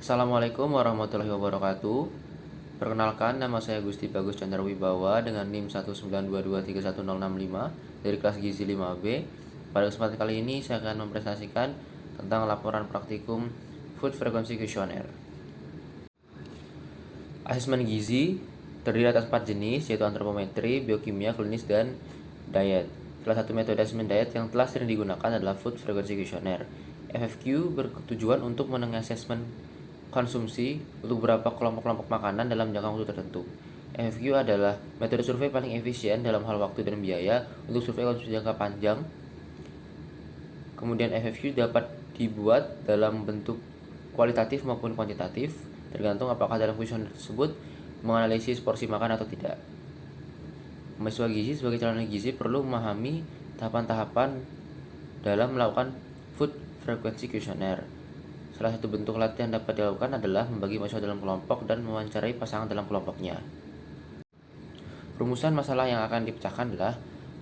Assalamualaikum warahmatullahi wabarakatuh. Perkenalkan, nama saya Gusti Bagus Chandra Wibawa dengan NIM 192231065 dari kelas Gizi 5B. Pada kesempatan kali ini saya akan mempresentasikan tentang laporan praktikum Food Frequency Questionnaire. Asesmen gizi terdiri atas 4 jenis, yaitu antropometri, biokimia, klinis, dan diet. Salah satu metode asesmen diet yang telah sering digunakan adalah Food Frequency Questionnaire. FFQ bertujuan untuk mengasesmen konsumsi untuk beberapa kelompok-kelompok makanan dalam jangka waktu tertentu. FFQ adalah metode survei paling efisien dalam hal waktu dan biaya untuk survei konsumsi jangka panjang. Kemudian FFQ dapat dibuat dalam bentuk kualitatif maupun kuantitatif, tergantung apakah dalam kuesioner tersebut menganalisis porsi makan atau tidak. Mahasiswa gizi sebagai calon gizi perlu memahami tahapan-tahapan dalam melakukan Food Frequency Questionnaire. Salah satu bentuk latihan dapat dilakukan adalah membagi mahasiswa dalam kelompok dan mewawancarai pasangan dalam kelompoknya. Rumusan masalah yang akan dipecahkan adalah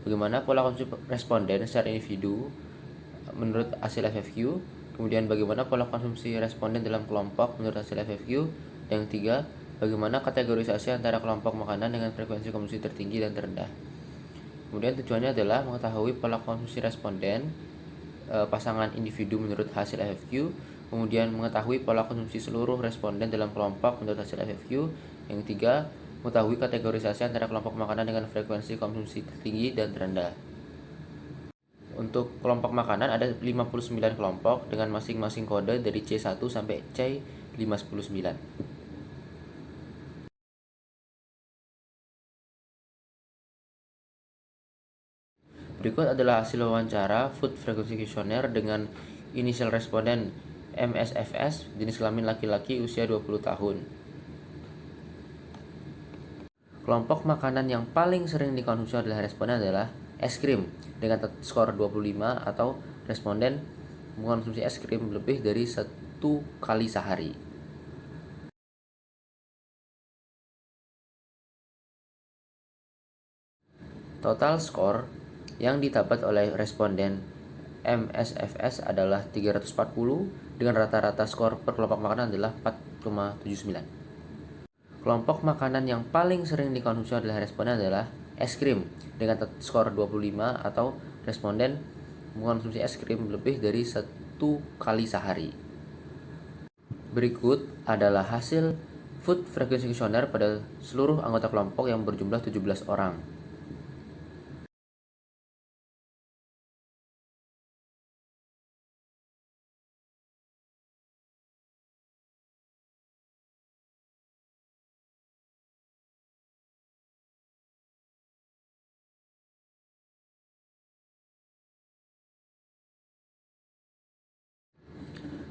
bagaimana pola konsumsi responden secara individu menurut hasil FFQ, kemudian bagaimana pola konsumsi responden dalam kelompok menurut hasil FFQ, dan yang ketiga, bagaimana kategorisasi antara kelompok makanan dengan frekuensi konsumsi tertinggi dan terendah. Kemudian tujuannya adalah mengetahui pola konsumsi responden pasangan individu menurut hasil FFQ, kemudian mengetahui pola konsumsi seluruh responden dalam kelompok menurut hasil FFQ, yang ketiga, mengetahui kategorisasi antara kelompok makanan dengan frekuensi konsumsi tertinggi dan terendah. Untuk kelompok makanan ada 59 kelompok dengan masing-masing kode dari C1 sampai C509. Berikut adalah hasil wawancara Food Frequency Questionnaire dengan inisial responden MSFS, jenis kelamin laki-laki, usia 20 tahun. Kelompok makanan yang paling sering dikonsumsi oleh responden adalah es krim dengan skor 25, atau responden mengonsumsi es krim lebih dari 1 kali sehari. Total skor yang didapat oleh responden MSFS adalah 340 dengan rata-rata skor per kelompok makanan adalah 4,79. Kelompok makanan yang paling sering dikonsumsi oleh responden adalah es krim dengan skor 25, atau responden mengonsumsi es krim lebih dari 1 kali sehari. Berikut adalah hasil Food Frequency Questionnaire pada seluruh anggota kelompok yang berjumlah 17 orang.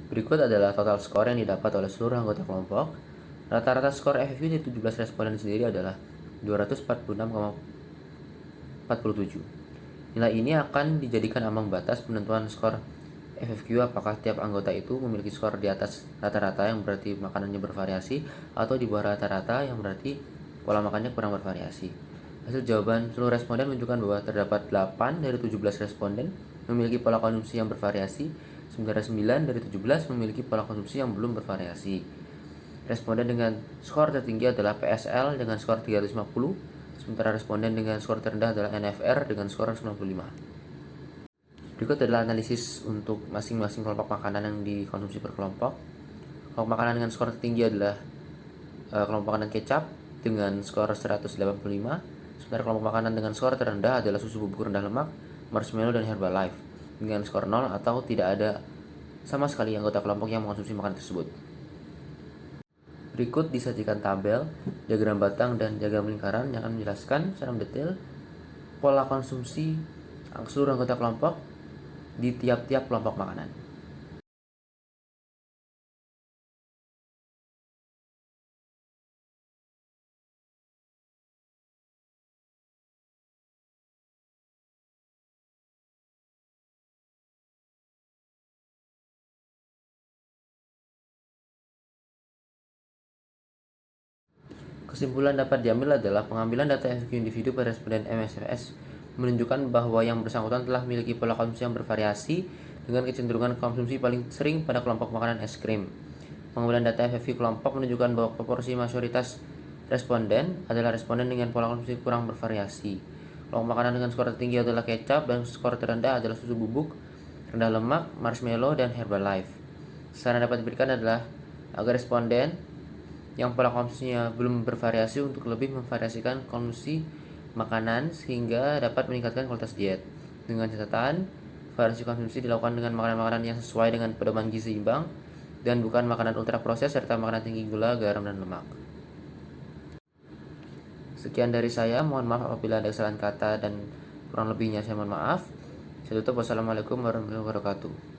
Berikut adalah total skor yang didapat oleh seluruh anggota kelompok. Rata-rata skor FFQ dari 17 responden sendiri adalah 246,47. Nilai ini akan dijadikan ambang batas penentuan skor FFQ, apakah tiap anggota itu memiliki skor di atas rata-rata yang berarti makanannya bervariasi, atau di bawah rata-rata yang berarti pola makannya kurang bervariasi. Hasil jawaban seluruh responden menunjukkan bahwa terdapat 8 dari 17 responden memiliki pola konsumsi yang bervariasi, sementara 9 dari 17 memiliki pola konsumsi yang belum bervariasi. Responden dengan skor tertinggi adalah PSL dengan skor 350, sementara responden dengan skor terendah adalah NFR dengan skor 95. Berikut adalah analisis untuk masing-masing kelompok makanan yang dikonsumsi per kelompok. Kelompok makanan dengan skor tertinggi adalah kelompok makanan kecap dengan skor 185, sementara kelompok makanan dengan skor terendah adalah susu bubuk rendah lemak, marshmallow, dan Herbalife dengan skor 0 atau tidak ada sama sekali anggota kelompok yang mengkonsumsi makanan tersebut. Berikut disajikan tabel, diagram batang, dan diagram lingkaran yang akan menjelaskan secara mendetail pola konsumsi seluruh anggota kelompok di tiap-tiap kelompok makanan. Kesimpulan dapat diambil adalah pengambilan data FFQ individu pada responden MSFS menunjukkan bahwa yang bersangkutan telah memiliki pola konsumsi yang bervariasi dengan kecenderungan konsumsi paling sering pada kelompok makanan es krim. Pengumpulan data FFQ kelompok menunjukkan bahwa proporsi mayoritas responden adalah responden dengan pola konsumsi kurang bervariasi. Kelompok makanan dengan skor tertinggi adalah kecap dan skor terendah adalah susu bubuk, rendah lemak, marshmallow, dan Herbalife. Saran dapat diberikan adalah agar responden yang pola konsumsinya belum bervariasi untuk lebih memvariasikan konsumsi makanan sehingga dapat meningkatkan kualitas diet. Dengan catatan, variasi konsumsi dilakukan dengan makanan-makanan yang sesuai dengan pedoman gizi seimbang dan bukan makanan ultra proses serta makanan tinggi gula, garam, dan lemak. Sekian dari saya, mohon maaf apabila ada kesalahan kata dan kurang lebihnya saya mohon maaf. Saya tutup, wassalamualaikum warahmatullahi wabarakatuh.